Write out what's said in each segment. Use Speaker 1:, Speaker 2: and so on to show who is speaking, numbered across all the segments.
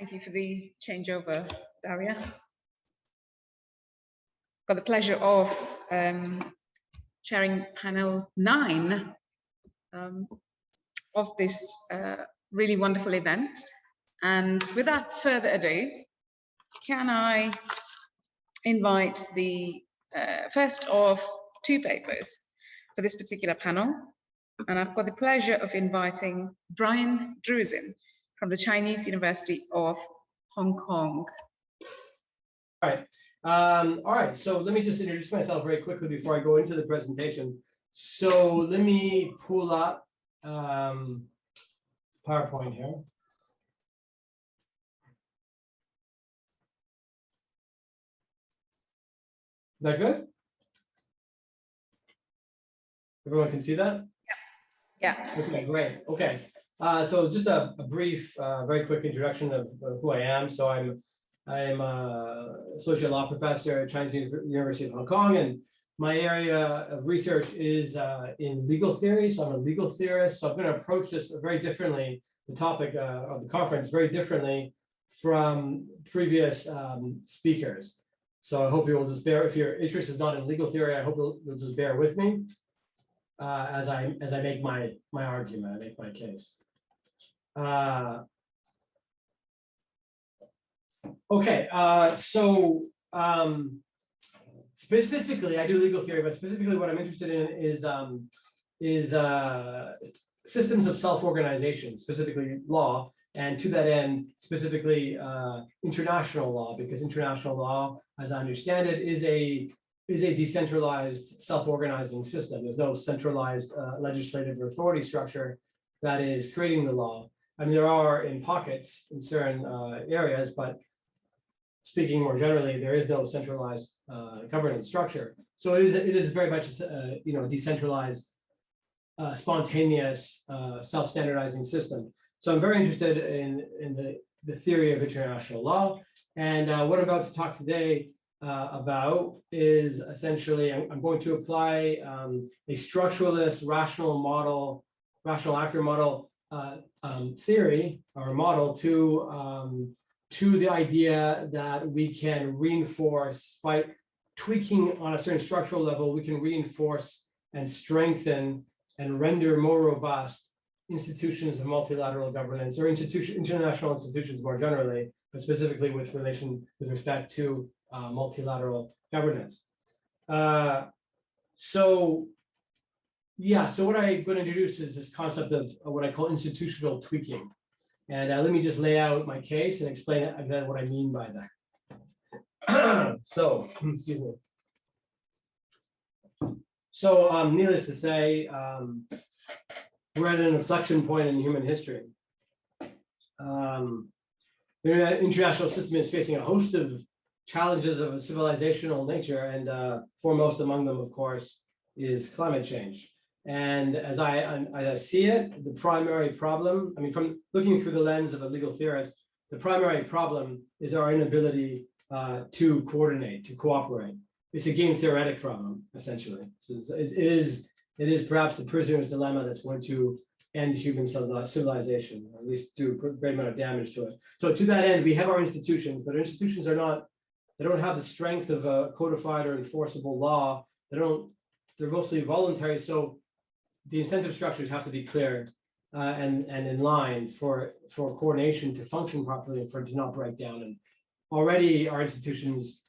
Speaker 1: Thank you for the changeover, Daria. Got the pleasure of chairing panel 9 of this really wonderful event. And without further ado, can I invite the first of 2 papers for this particular panel. And I've got the pleasure of inviting Bryan Druzin from the Chinese University of Hong Kong.
Speaker 2: All right, so let me just introduce myself very quickly before I go into the presentation. So let me pull up PowerPoint here. Is that good? Everyone can see that?
Speaker 1: Yeah.
Speaker 2: Okay, great. Okay. So just a brief, very quick introduction of who I am. So I'm a associate law professor at Chinese University of Hong Kong, and my area of research is in legal theory. So I'm a legal theorist. So I'm going to approach this very differently, the topic of the conference, very differently from previous speakers. So I hope you will just bear, if your interest is not in legal theory, I hope you'll just bear with me as I make my argument, I make my case. Okay, so specifically, I do legal theory, but specifically what I'm interested in is systems of self-organization, specifically law, and to that end, specifically international law, because international law, as I understand it, is a decentralized self-organizing system. There's no centralized legislative authority structure that is creating the law. I mean, there are in pockets in certain areas, but speaking more generally, there is no centralized governance structure. So it is very much a decentralized, spontaneous, self-standardizing system. So I'm very interested in the theory of international law, and what I'm about to talk today about is essentially I'm going to apply a structuralist rational actor model theory or model to the idea that we can reinforce by tweaking on a certain structural level, we can reinforce and strengthen and render more robust institutions of multilateral governance or international institutions more generally, but specifically with respect to multilateral governance. So what I'm going to introduce is this concept of what I call institutional tweaking. And let me just lay out my case and explain exactly what I mean by that. So, excuse me. So, needless to say, we're at an inflection point in human history. The international system is facing a host of challenges of a civilizational nature, and foremost among them, of course, is climate change. And as I see it, the primary problem, I mean, from looking through the lens of a legal theorist, the primary problem is our inability to coordinate, to cooperate. It's a game theoretic problem, essentially. So it is perhaps the prisoner's dilemma that's going to end human civilization, or at least do a great amount of damage to it. So to that end, we have our institutions, but our institutions are not, they don't have the strength of a codified or enforceable law. They're mostly voluntary. So the incentive structures have to be clear and in line for coordination to function properly and for it to not break down. And already our institutions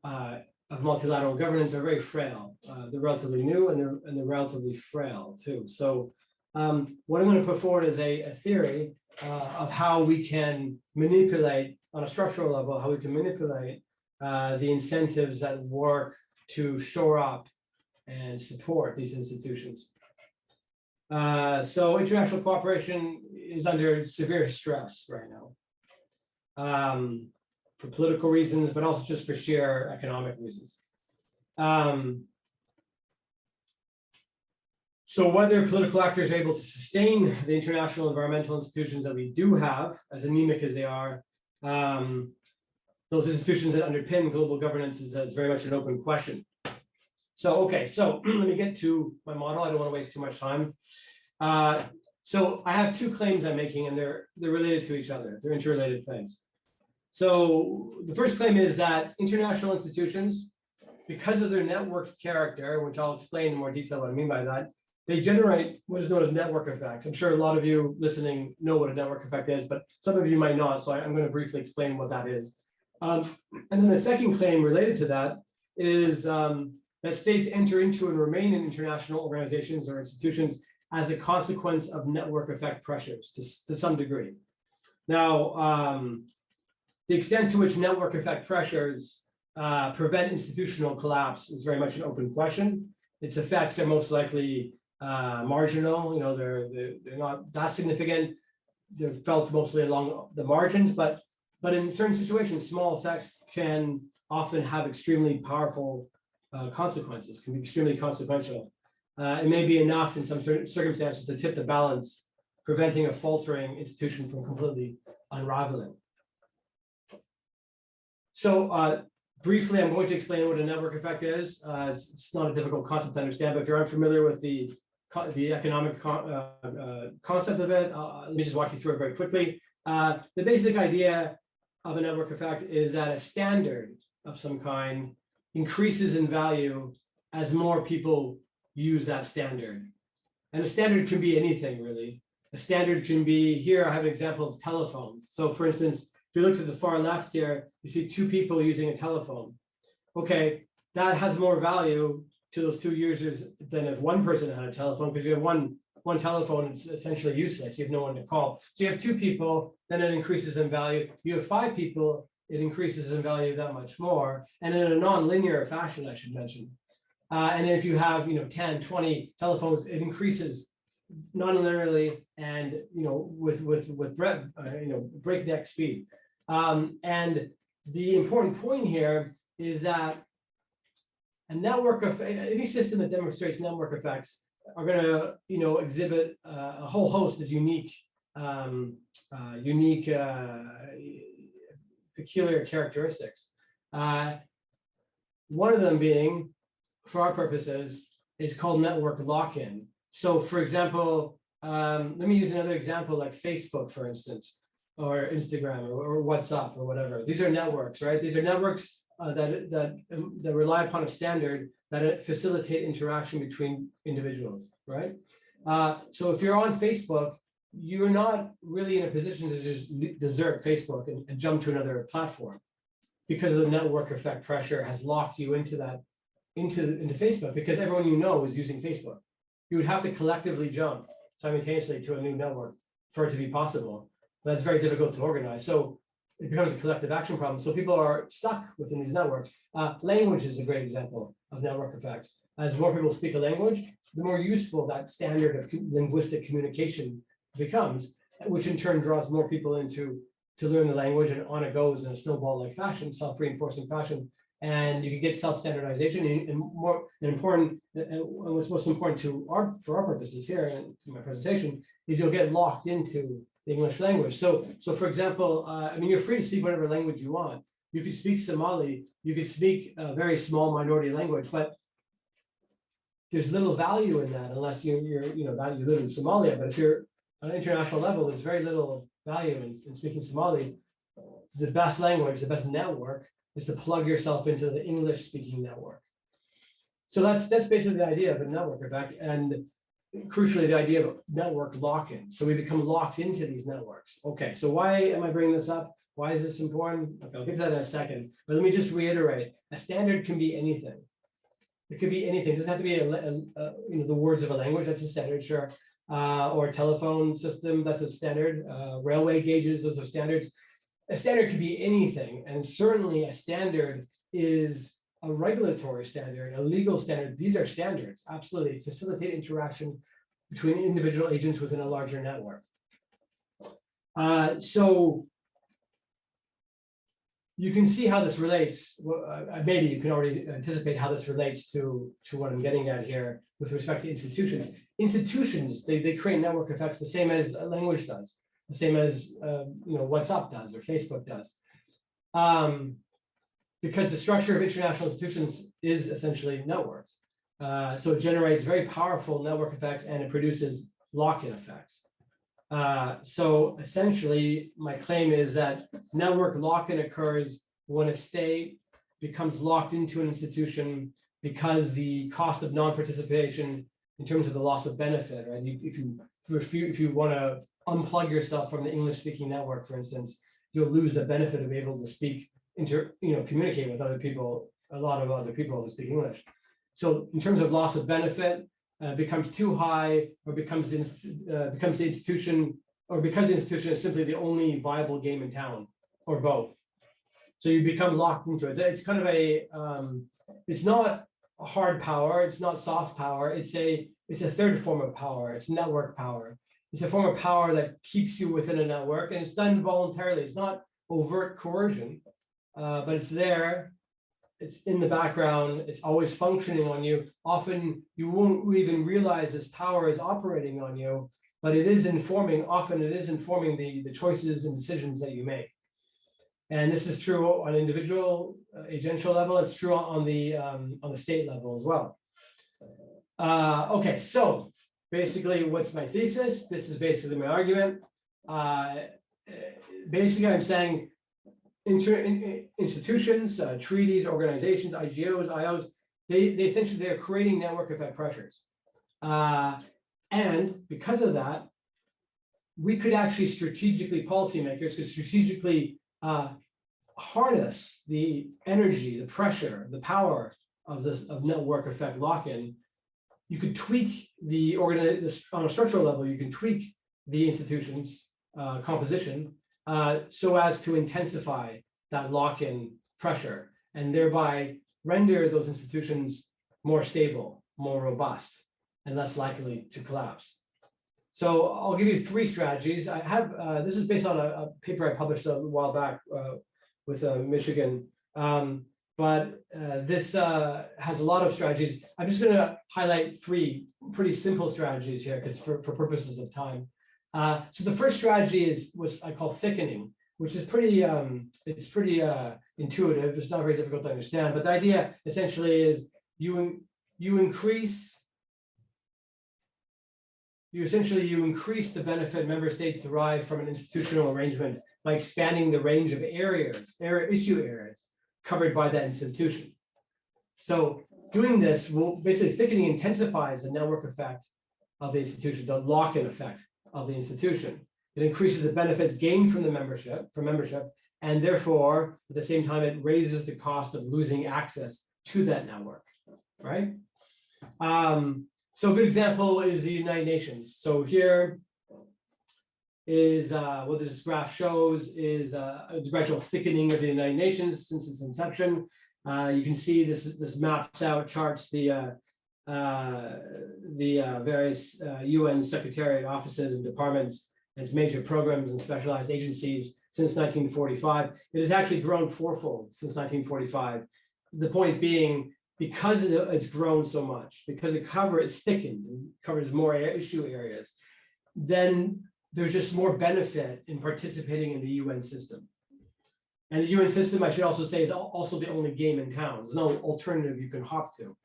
Speaker 2: of multilateral governance are very frail. They're relatively new and they're relatively frail too. So what I'm going to put forward is a theory of how we can manipulate on a structural level, how we can manipulate the incentives that work to shore up and support these institutions. So international cooperation is under severe stress right now, for political reasons, but also just for sheer economic reasons. So whether political actors are able to sustain the international environmental institutions that we do have, as anemic as they are, those institutions that underpin global governance is very much an open question. So, okay, so let me get to my model. I don't want to waste too much time. So I have 2 claims I'm making, and they're related to each other. They're interrelated claims. So the first claim is that international institutions, because of their network character, which I'll explain in more detail what I mean by that, they generate what is known as network effects. I'm sure a lot of you listening know what a network effect is, but some of you might not, so I'm going to briefly explain what that is. And then the second claim related to that is that states enter into and remain in international organizations or institutions as a consequence of network effect pressures to some degree. Now, the extent to which network effect pressures prevent institutional collapse is very much an open question. Its effects are most likely marginal. You know, they're not that significant. They're felt mostly along the margins, but in certain situations, small effects can often have extremely powerful consequences. Can be extremely consequential. It may be enough in some circumstances to tip the balance, preventing a faltering institution from completely unraveling. So briefly, I'm going to explain what a network effect is. It's not a difficult concept to understand, but if you're unfamiliar with the economic concept of it, let me just walk you through it very quickly. The basic idea of a network effect is that a standard of some kind increases in value as more people use that standard. And a standard can be anything, really. A standard can be, here I have an example of telephones. So for instance, if you look to the far left here, you see two people using a telephone. Okay, that has more value to those two users than if one person had a telephone, because you have one telephone, it's essentially useless. You have no one to call. So you have two people, then it increases in value. You have five people, it increases in value that much more. And in a non-linear fashion, I should mention. And if you have, 10, 20 telephones, it increases non-linearly and, with breakneck speed. And the important point here is that a network of any system that demonstrates network effects are going to, exhibit a whole host of unique peculiar characteristics. One of them being, for our purposes, is called network lock-in. So, for example, let me use another example like Facebook, for instance, or Instagram or WhatsApp or whatever. These are networks, right? These are networks that rely upon a standard that facilitate interaction between individuals, right? So if you're on Facebook, you're not really in a position to just desert Facebook and jump to another platform, because of the network effect pressure has locked you into Facebook, because everyone you know is using Facebook. You would have to collectively jump simultaneously to a new network for it to be possible. That's very difficult to organize. So it becomes a collective action problem. So people are stuck within these networks. Language is a great example of network effects. As more people speak a language, the more useful that standard of linguistic communication becomes, which in turn draws more people into to learn the language, and on it goes in a snowball-like fashion, self-reinforcing fashion. And you can get self-standardization and important, and what's most important for our purposes here in my presentation is you'll get locked into the English language. So for example, you're free to speak whatever language you want. You could speak Somali, you could speak a very small minority language, but there's little value in that unless you live in Somalia. But if you're on an international level, there's very little value in speaking Somali. It's the best language, the best network is to plug yourself into the English-speaking network. So that's basically the idea of a network effect, and crucially the idea of network lock-in. So we become locked into these networks. Okay, so why am I bringing this up? Why is this important? Okay, I'll get to that in a second, but let me just reiterate: a standard can be anything. It could be anything. It doesn't have to be the words of a language. That's a standard, sure. Or a telephone system. That's a standard. Railway gauges. Those are standards. A standard could be anything, and certainly a standard is a regulatory standard, a legal standard. These are standards, absolutely, facilitate interaction between individual agents within a larger network. So you can see how this relates. Maybe you can already anticipate how this relates to what I'm getting at here with respect to institutions. Institutions, they create network effects the same as a language does. The same as WhatsApp does or Facebook does, because the structure of international institutions is essentially networks. So it generates very powerful network effects, and it produces lock-in effects. So essentially, my claim is that network lock-in occurs when a state becomes locked into an institution because the cost of non-participation in terms of the loss of benefit, right? If you want to unplug yourself from the English-speaking network, for instance, you'll lose the benefit of being able to speak, communicate with other people, a lot of other people who speak English. So in terms of loss of benefit, becomes too high, or becomes the institution, or because the institution is simply the only viable game in town, or both. So you become locked into it. It's kind of it's not a hard power, it's not soft power, it's a third form of power, it's network power. It's a form of power that keeps you within a network, and it's done voluntarily. It's not overt coercion, but it's there. It's in the background. It's always functioning on you. Often you won't even realize this power is operating on you, but it is informing. Often it is informing the choices and decisions that you make. And this is true on individual, agential level. It's true on the state level as well. Okay, so basically, what's my thesis? This is basically my argument. Basically, I'm saying institutions, treaties, organizations, IGOs, IOs, they essentially, they're creating network effect pressures. And because of that, we could actually strategically, policymakers could strategically harness the energy, the pressure, the power of network effect lock-in. You could tweak the organization on a structural level. You can tweak the institution's composition so as to intensify that lock-in pressure and thereby render those institutions more stable, more robust, and less likely to collapse. So I'll give you 3 strategies. I have this is based on a paper I published a while back with Michigan. But this has a lot of strategies. I'm just going to highlight 3 pretty simple strategies here, because for purposes of time. So the first strategy is what I call thickening, which is pretty intuitive. It's not very difficult to understand. But the idea essentially is you increase the benefit member states derive from an institutional arrangement by expanding the range of issue areas covered by that institution. So doing this will basically thickening intensifies the network effect of the institution, the lock-in effect of the institution. It increases the benefits gained from membership, and therefore, at the same time, it raises the cost of losing access to that network, right? So a good example is the United Nations. So here is what this graph shows is a gradual thickening of the United Nations since its inception. You can see this maps out, charts the various UN Secretariat offices and departments and its major programs and specialized agencies since 1945. It has actually grown 4-fold since 1945. The point being, because it's grown so much, because it's thickened and covers more issue areas, then there's just more benefit in participating in the UN system. And the UN system, I should also say, is also the only game in town. There's no alternative you can hop to.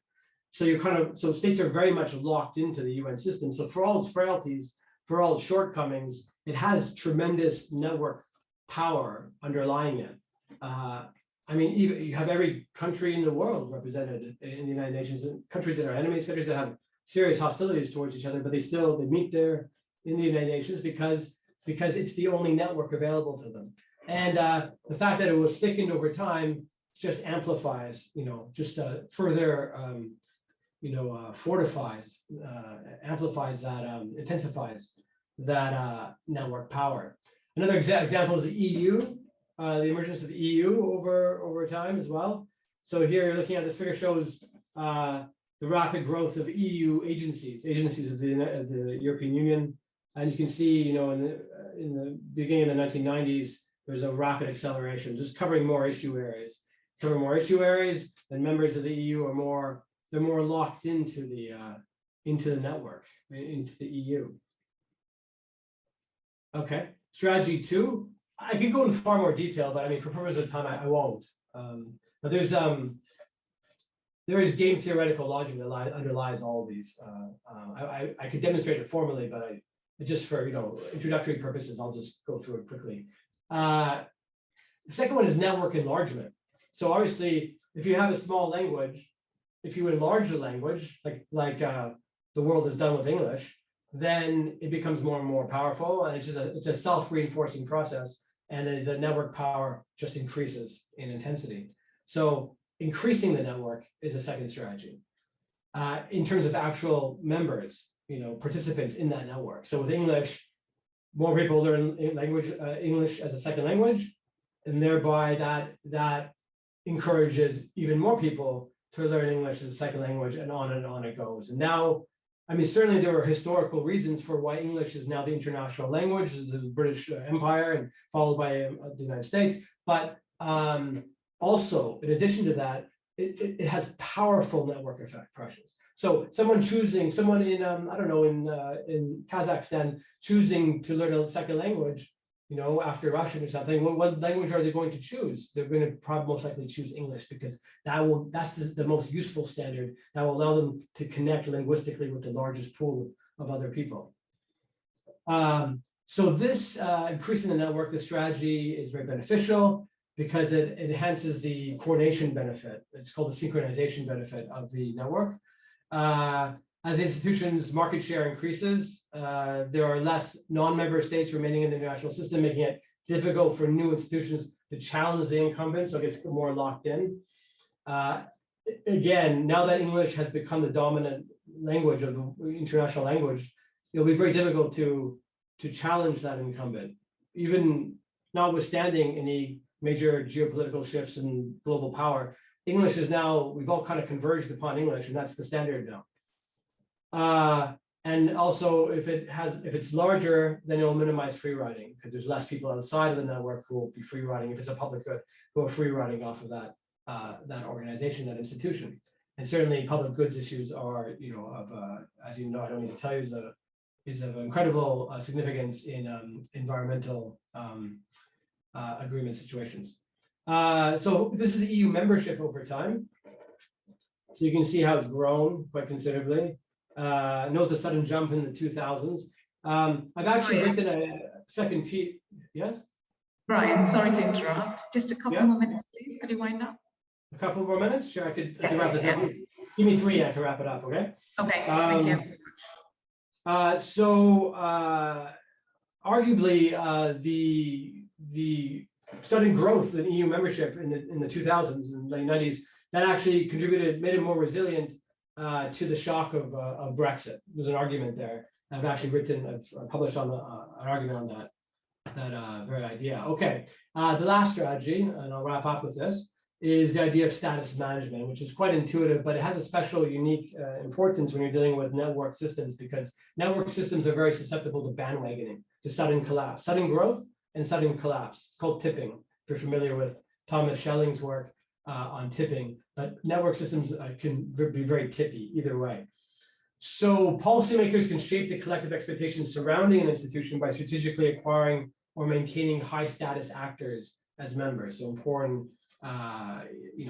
Speaker 2: So states are very much locked into the UN system. So for all its frailties, for all its shortcomings, it has tremendous network power underlying it. I mean, you have every country in the world represented in the United Nations, countries that are enemies, countries that have serious hostilities towards each other, but they meet there in the United Nations because it's the only network available to them. And the fact that it was thickened over time just amplifies, further, fortifies, amplifies that, intensifies that network power. Another example is the EU. The emergence of the EU over time as well. So here you're looking at this figure shows the rapid growth of EU agencies of the European Union, and you can see, in the beginning of the 1990s, there's a rapid acceleration, just covering more issue areas. Cover more issue areas, then members of the EU are more locked into the network, into the EU. Okay, strategy 2. I could go into far more detail, but I mean, for purposes of time, I won't. But there is game theoretical logic that underlies all of these. I could demonstrate it formally, but just for introductory purposes, I'll just go through it quickly. The second one is network enlargement. So obviously, if you have a small language, if you enlarge the language, like the world has done with English, then it becomes more and more powerful, and it's a self-reinforcing process, and the network power just increases in intensity. So increasing the network is a second strategy. In terms of actual members, participants in that network. So with English, more people learn English as a second language, and thereby that encourages even more people to learn English as a second language, and on it goes. And now, I mean, certainly there are historical reasons for why English is now the international language of the British Empire and followed by the United States. But also, in addition to that, it has powerful network effect pressures. So someone in I don't know, in Kazakhstan choosing to learn a second language, after Russian or something, what language are they going to choose? They're going to probably most likely choose English, because that's the most useful standard that will allow them to connect linguistically with the largest pool of other people. So this increasing the network, the strategy is very beneficial because it enhances the coordination benefit. It's called the synchronization benefit of the network. As institutions' market share increases, there are less non-member states remaining in the international system, making it difficult for new institutions to challenge the incumbent, so it gets more locked in. Again, now that English has become the dominant language of the international language, it'll be very difficult to challenge that incumbent, even notwithstanding any major geopolitical shifts in global power. English is now, we've all kind of converged upon English, and that's the standard now. And also, if it's larger, then it'll minimize free riding, because there's less people outside of the network who will be free riding, if it's a public good, who are free riding off of that organization, that institution. And certainly public goods issues are, as you know, I don't need to tell you, is of incredible significance in environmental agreement situations. So this is EU membership over time. So you can see how it's grown quite considerably. Note the sudden jump in the 2000s. I've actually written a second piece. Yes?
Speaker 1: Bryan, sorry to interrupt. Just a couple more minutes, please. Could you wind up?
Speaker 2: A couple more minutes? Sure, I could wrap this up.
Speaker 1: Yeah.
Speaker 2: Give me 3, I can wrap it up, okay?
Speaker 1: Okay, thank you so much.
Speaker 2: Arguably, the sudden growth in EU membership in the 2000s and late 90s, that actually made it more resilient to the shock of Brexit. There's an argument there. I've published on an argument on that very idea. Okay, the last strategy, and I'll wrap up with this, is the idea of status management, which is quite intuitive, but it has a special, unique importance when you're dealing with network systems, because network systems are very susceptible to bandwagoning, to sudden collapse, sudden growth and sudden collapse. It's called tipping. If you're familiar with Thomas Schelling's work on tipping, but network systems can be very tippy either way. So policymakers can shape the collective expectations surrounding an institution by strategically acquiring or maintaining high status actors as members, so important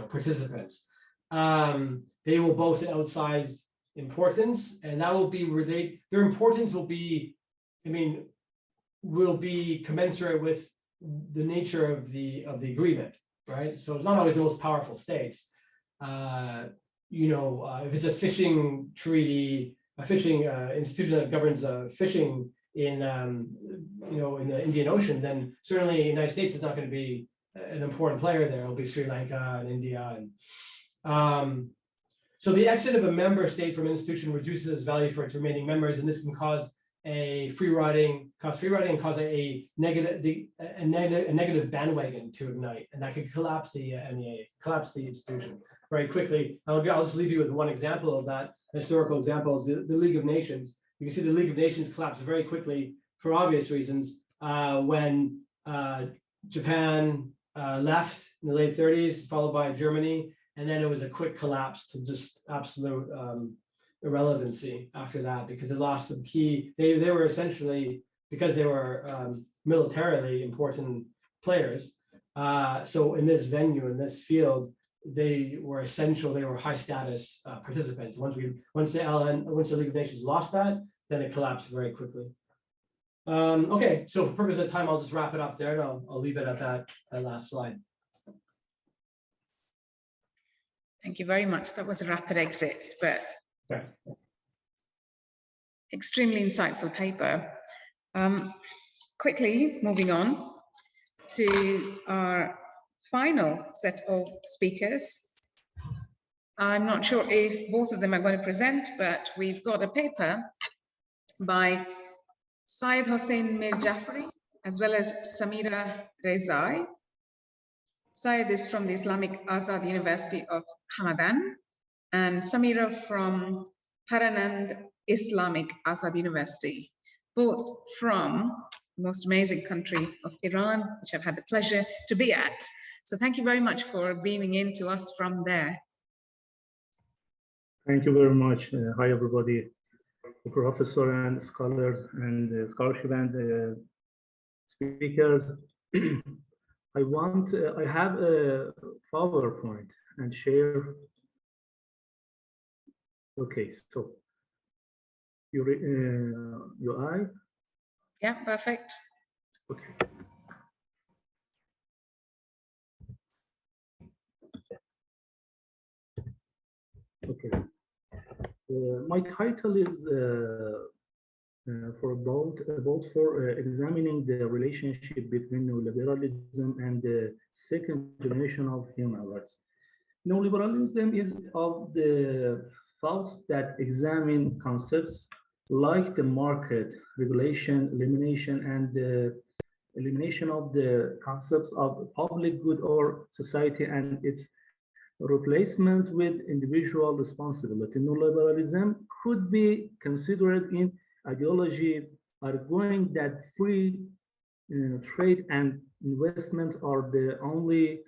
Speaker 2: participants. They will boast an outsized importance, and that will be where their importance will be, will be commensurate with the nature of the agreement, right? So it's not always the most powerful states. If it's a fishing treaty, a fishing institution that governs fishing in the Indian Ocean, then certainly the United States is not going to be an important player there. It'll be Sri Lanka and India. And so the exit of a member state from an institution reduces its value for its remaining members, and this can cause free riding, and cause a negative bandwagon to ignite, and that could collapse the MEA, collapse the institution very quickly. I'll just leave you with one example of that. Historical example is the League of Nations. You can see the League of Nations collapsed very quickly for obvious reasons when Japan left in the late 30s, followed by Germany, and then it was a quick collapse to just absolute irrelevancy after that, because it lost some key. They were essentially, because they were militarily important players. So in this venue, in this field, they were essential. They were high status participants. Once the League of Nations lost that, then it collapsed very quickly. Okay, so for purpose of time, I'll just wrap it up there, and I'll leave it at that last slide.
Speaker 1: Thank you very much. That was a rapid exit, but
Speaker 2: Okay.
Speaker 1: extremely insightful paper. Quickly moving on to our final set of speakers. I'm not sure if both of them are going to present, but we've got a paper by Syed Hossein Mir Jafari as well as Samira Rezai. Syed is from the Islamic Azad University of Hamadan and Samira from Paranand Islamic Azad University, both from the most amazing country of Iran, which I've had the pleasure to be at. So thank you very much for beaming in to us from there.
Speaker 3: Thank you very much. Hi, everybody, professor and scholars and scholarship and speakers. I have a PowerPoint and share. Okay, so your eye.
Speaker 1: Yeah, perfect.
Speaker 3: Okay. Okay. My title is for examining the relationship between neoliberalism and the second generation of human rights. Neoliberalism is of the thoughts that examine concepts like the market, regulation, elimination, and the elimination of the concepts of public good or society and its replacement with individual responsibility. Neoliberalism could be considered in ideology arguing that free trade and investment are the only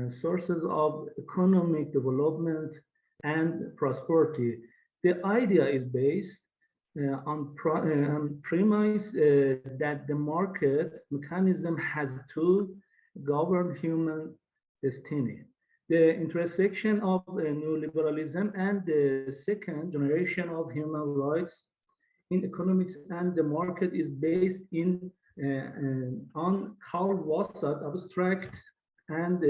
Speaker 3: sources of economic development and prosperity. The idea is based on premise that the market mechanism has to govern human destiny. The intersection of neoliberalism and the second generation of human rights in economics and the market is based on Carl Wassat abstract and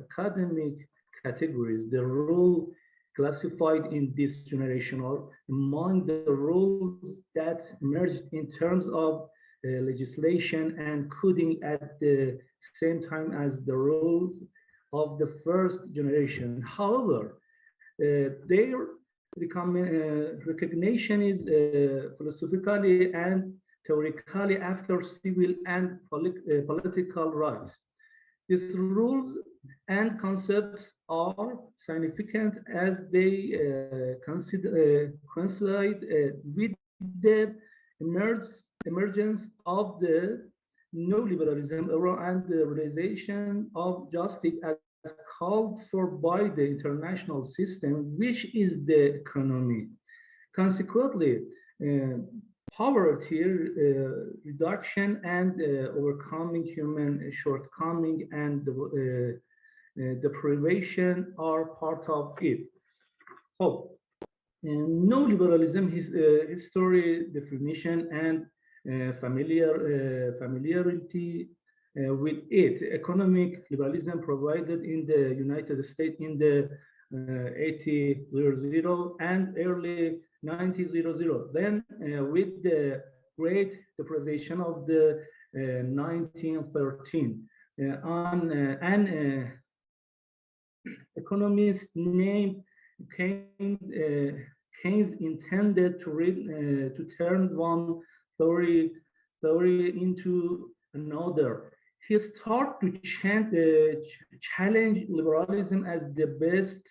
Speaker 3: academic categories. The rule classified in this generation are among the rules that emerged in terms of legislation and coding at the same time as the rules of the first generation. However, their recognition is philosophically and theoretically after civil and political rights. These rules and concepts are significant as they coincide with the emergence of the neoliberalism era and the realization of justice as called for by the international system, which is the economy. Consequently, poverty reduction and overcoming human shortcoming and deprivation are part of it. So, neoliberalism, history, definition, and familiarity with it. Economic liberalism provided in the United States in the 80s and early 90s. Then with the Great Depression of the 1913, an economist named Keynes intended to turn one theory into another. He started to challenge liberalism as the best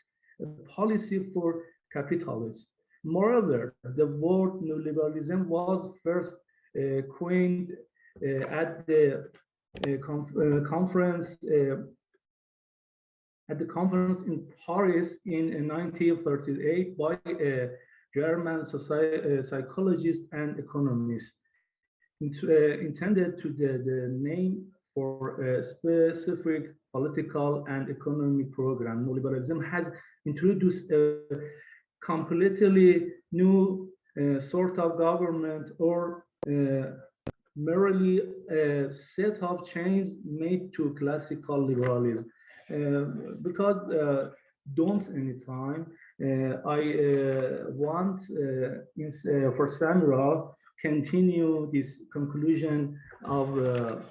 Speaker 3: policy for capitalists. Moreover, the word neoliberalism was first coined at the conference in Paris in 1938 by a German psychologist and economist. Intended to the name for a specific political and economic program. Neoliberalism has introduced a completely new sort of government or merely a set of changes made to classical liberalism. Because don't anytime, I want for Sandra continue this conclusion of the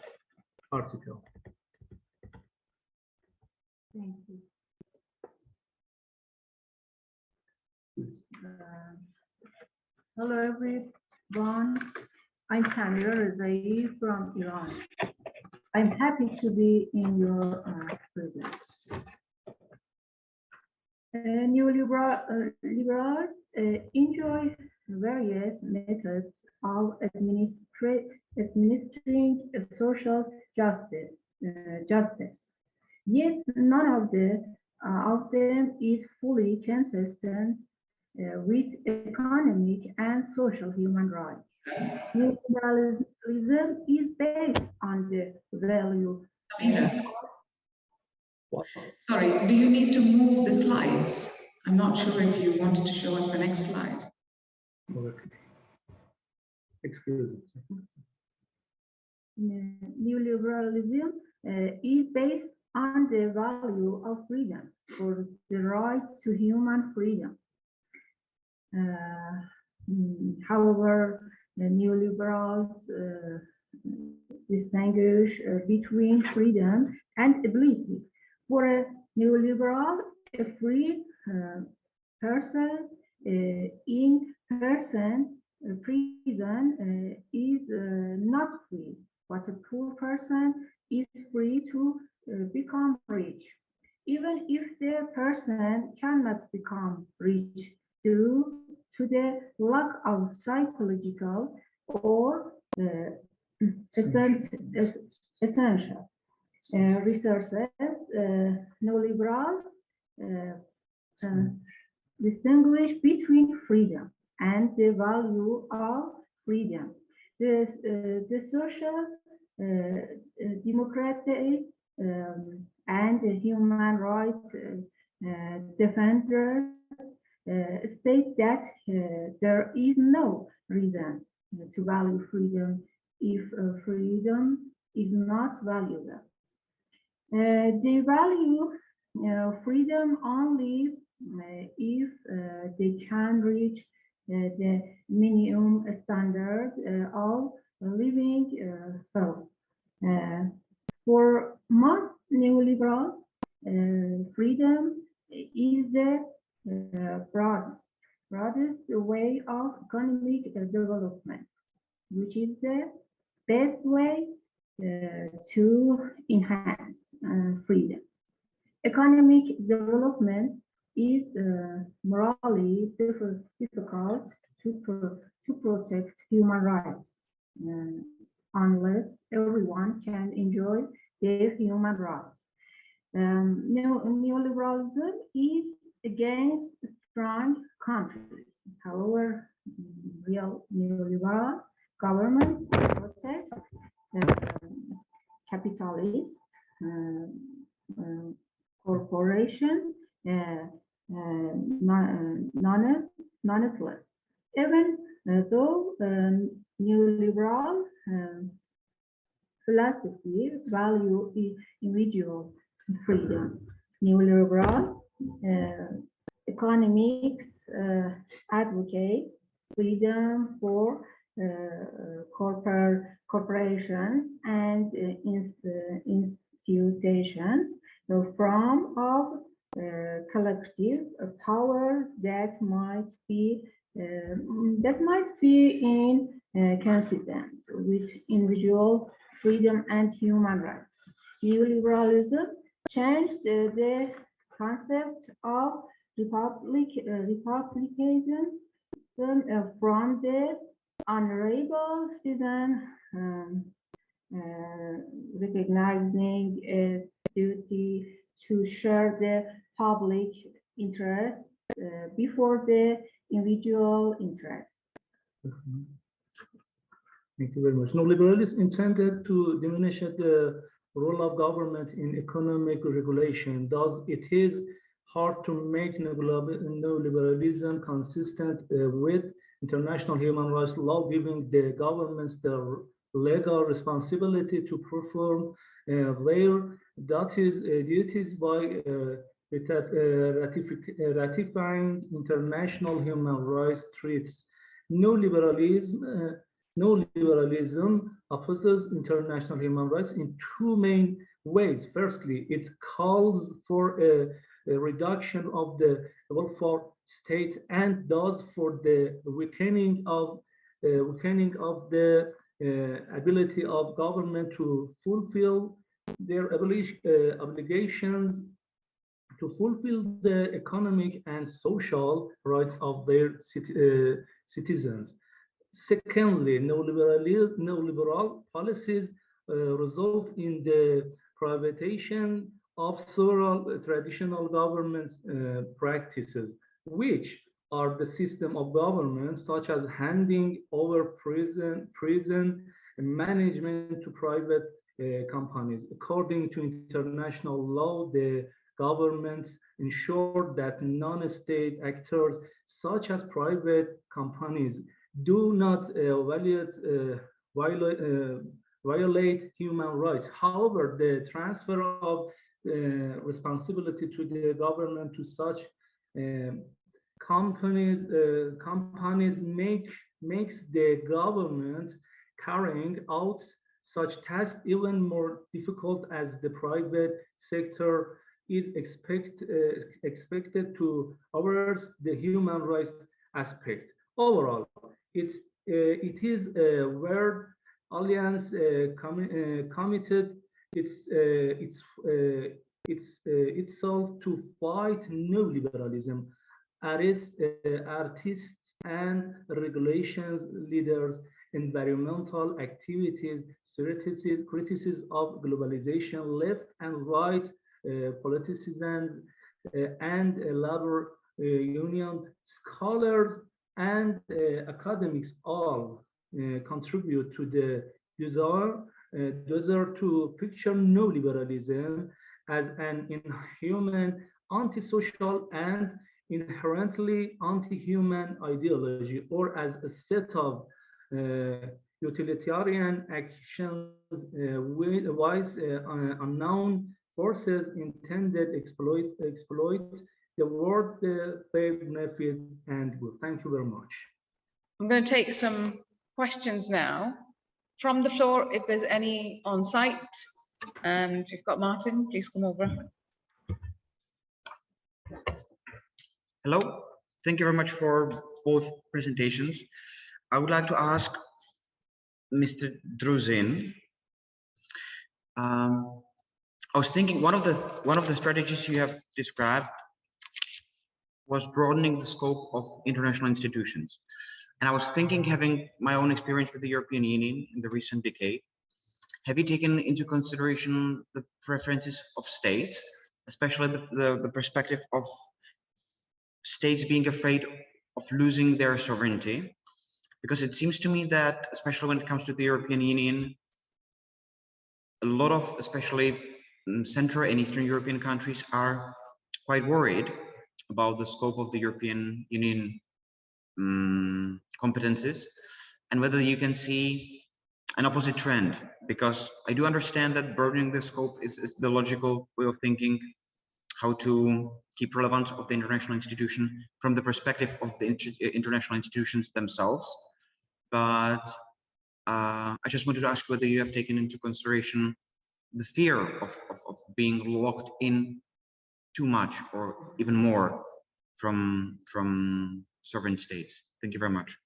Speaker 3: article.
Speaker 4: Thank you. Hello everyone. I'm Samira Rezai from Iran. I'm happy to be in your presence. Neoliberals enjoy various methods of administering social justice. Yet none of them is fully consistent with economic and social human rights. Neoliberalism is based on the value.
Speaker 1: Sorry, do you need to move the slides? I'm not sure if you wanted to show us the next slide.
Speaker 3: Excuse me.
Speaker 4: Neoliberalism is based on the value of freedom, for the right to human freedom. However, the neoliberals distinguish between freedom and ability. For a neoliberal, a free person in prison is not free, but a poor person is free to become rich, even if the person cannot become rich due to the lack of psychological or essential resources. Neoliberals distinguish between freedom and the value of freedom. The social democrats and the human rights defenders state that there is no reason to value freedom if freedom is not valuable. They value freedom only if they can reach the minimum standard of living health. For most neoliberals, freedom is the broadest way of economic development, which is the best way to enhance freedom. Economic development is morally difficult to protect human rights unless everyone can enjoy their human rights. Neoliberalism is against strong countries. However, real neoliberal governments protect capitalists, corporations, non-nonetheless. Even though neoliberal philosophy value individual freedom, neoliberal economics advocate freedom for corporations and institutions from of collective power that might be inconsistent with individual freedom and human rights. Neoliberalism changed the concept of republicanism from the honorable citizen recognizing a duty to share the public interest before the individual interest.
Speaker 3: Thank you very much. Neoliberalism is intended to diminish the role of government in economic regulation. Thus, it is hard to make neoliberalism consistent with international human rights law, giving the governments the legal responsibility to perform their duties by ratifying international human rights treaties. Neoliberalism opposes international human rights in two main ways. Firstly, it calls for a reduction of the welfare state and thus for the weakening of the ability of government to fulfill their obligations to fulfill the economic and social rights of their citizens. Secondly, neoliberal policies result in the privatization of several traditional government practices, which are the system of government, such as handing over prison management to private companies. According to international law, the governments ensure that non-state actors, such as private companies, do not violate human rights. However, the transfer of responsibility to the government to such companies makes the government carrying out such tasks even more difficult, as the private sector is expected to oversee the human rights aspect. Overall, it is where Alliance committed itself to fight neoliberalism. Artists and regulations leaders, environmental activities, criticism of globalization, left and right politicians, and labor union scholars and academics all contribute to the desire to picture neoliberalism as an inhuman, antisocial, and inherently anti-human ideology, or as a set of utilitarian actions with unknown forces intended exploit the world their benefit and good. Thank you very much.
Speaker 1: I'm going to take some questions now from the floor, if there's any on site. And you've got Martin, please come over.
Speaker 5: Hello, thank you very much for both presentations. I would like to ask Mr. Druzin. I was thinking one of the strategies you have described was broadening the scope of international institutions. And I was thinking, having my own experience with the European Union in the recent decade, have you taken into consideration the preferences of states, especially the perspective of states being afraid of losing their sovereignty? Because it seems to me that, especially when it comes to the European Union, a lot of, especially Central and Eastern European countries, are quite worried about the scope of the European Union competences, and whether you can see an opposite trend, because I do understand that broadening the scope is the logical way of thinking how to keep relevance of the international institution from the perspective of the international institutions themselves. But I just wanted to ask whether you have taken into consideration the fear of being locked in too much or even more from sovereign states. Thank you very much.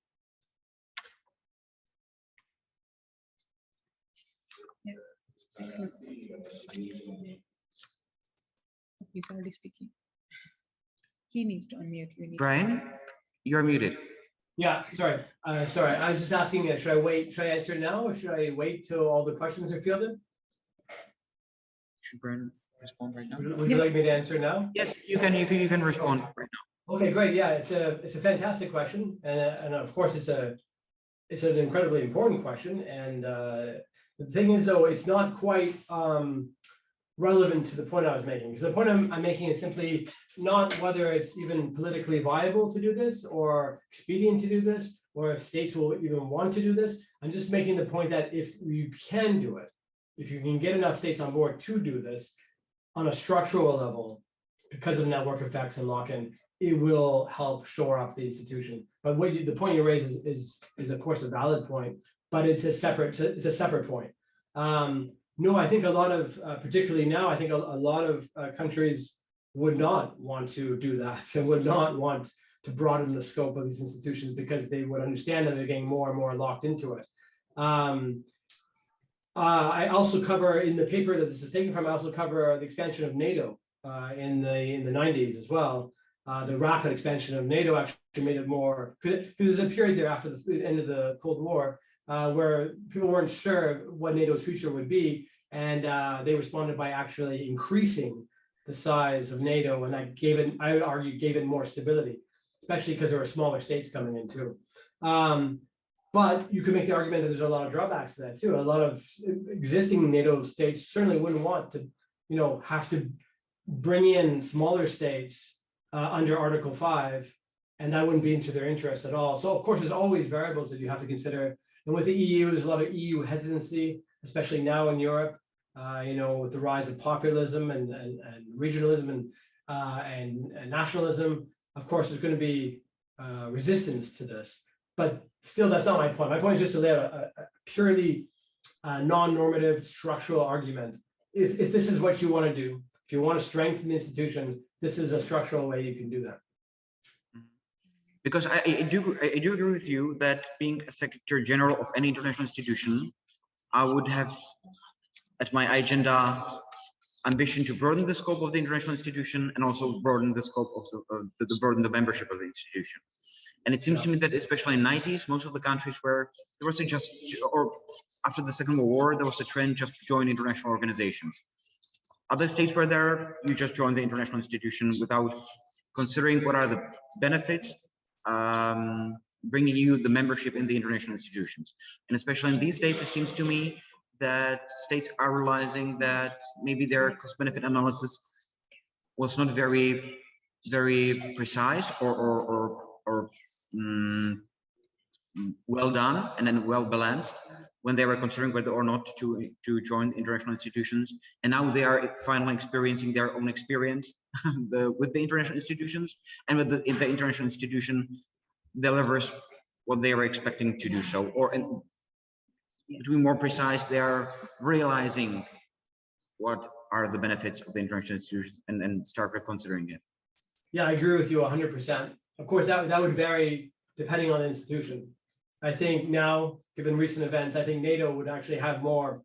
Speaker 1: Yeah. Excellent. He's already speaking. He needs to unmute.
Speaker 5: Bryan, you're muted.
Speaker 2: Yeah, sorry. Sorry, I was just asking, should I answer now, or should I wait till all the questions are fielded?
Speaker 5: Should Bryan respond right now?
Speaker 2: Would you like me to answer now?
Speaker 5: Yes, you can respond right now.
Speaker 2: Okay, great. Yeah, it's a fantastic question, and of course it's an incredibly important question. And the thing is, though, it's not quite relevant to the point I was making, because the point I'm making is simply not whether it's even politically viable to do this or expedient to do this, or if states will even want to do this. I'm just making the point that if you can do it, if you can get enough states on board to do this on a structural level, because of network effects and lock-in, it will help shore up the institution. But the point you raise is of course a valid point, but it's a separate point. No, I think a lot of, particularly now, I think a lot of countries would not want to do that and would not want to broaden the scope of these institutions because they would understand that they're getting more and more locked into it. I also cover in the paper that this is taken from, I also cover the expansion of NATO in the 90s as well. The rapid expansion of NATO actually made it more, because there's a period there after the end of the Cold War where people weren't sure what NATO's future would be, and they responded by actually increasing the size of NATO, and that gave it, I would argue, gave it more stability, especially because there were smaller states coming in too. But you could make the argument that there's a lot of drawbacks to that too. A lot of existing NATO states certainly wouldn't want to, have to bring in smaller states under Article 5, and that wouldn't be into their interest at all. So of course, there's always variables that you have to consider. And with the EU, there's a lot of EU hesitancy, especially now in Europe, with the rise of populism and regionalism and nationalism. Of course, there's going to be resistance to this. But still, that's not my point. My point is just to lay out a purely non-normative structural argument. If this is what you want to do, if you want to strengthen the institution, this is a structural way you can do that.
Speaker 5: Because I do agree with you that being a Secretary General of any international institution, I would have at my agenda ambition to broaden the scope of the international institution and also broaden the scope of broaden the membership of the institution. And it seems to me that especially in the 90s, most of the countries where there was or after the Second World War, there was a trend just to join international organizations. Other states were there, you just join the international institution without considering what are the benefits, bringing you the membership in the international institutions. And especially in these states, it seems to me that states are realizing that maybe their cost-benefit analysis was not very, very precise or well done and then well balanced when they were considering whether or not to join international institutions. And now they are finally experiencing their own experience with the international institutions, and with the international institution delivers what they were expecting to do so, or to be more precise, they are realizing what are the benefits of the international institutions and start reconsidering it.
Speaker 2: Yeah, I agree with you 100%. Of course, that would vary depending on the institution. I think now, given recent events, I think NATO would actually have more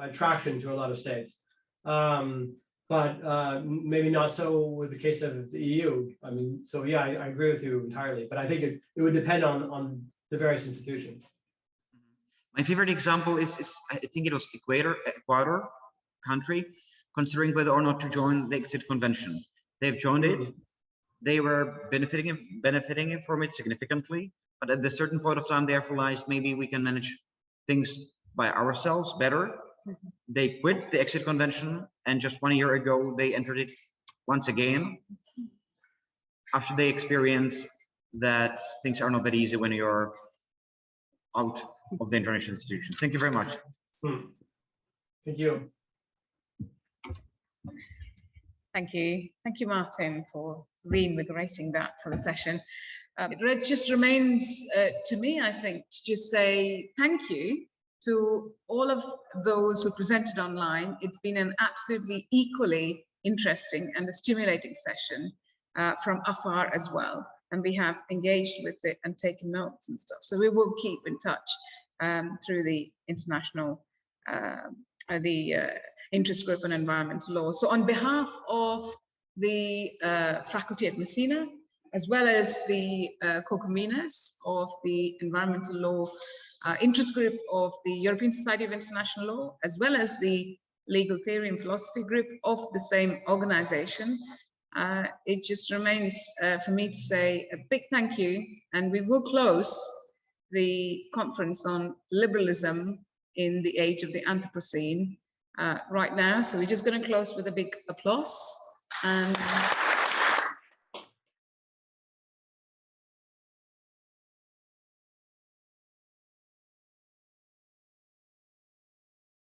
Speaker 2: attraction to a lot of states. But maybe not so with the case of the EU. I mean, so yeah, I agree with you entirely. But I think it would depend on the various institutions.
Speaker 5: My favorite example is I think it was Ecuador country, considering whether or not to join the Exit Convention. They've joined it. They were benefiting from it significantly, but at a certain point of time, they have realized maybe we can manage things by ourselves better. They quit the Exit Convention, and just 1 year ago, they entered it once again after they experienced that things are not that easy when you're out of the international institution. Thank you very much.
Speaker 2: Thank you.
Speaker 1: Thank you. Thank you, Martin, for reinvigorating that for the session. It just remains to me, I think, to just say thank you to all of those who presented online. It's been an absolutely equally interesting and a stimulating session from afar as well. And we have engaged with it and taken notes and stuff. So we will keep in touch through the international, interest group on environmental law. So on behalf of the faculty at Messina, as well as the co-conveners of the environmental law interest group of the European Society of International Law, as well as the legal theory and philosophy group of the same organization, it just remains for me to say a big thank you, and we will close the conference on liberalism in the age of the Anthropocene right now. So we're just going to close with a big applause. And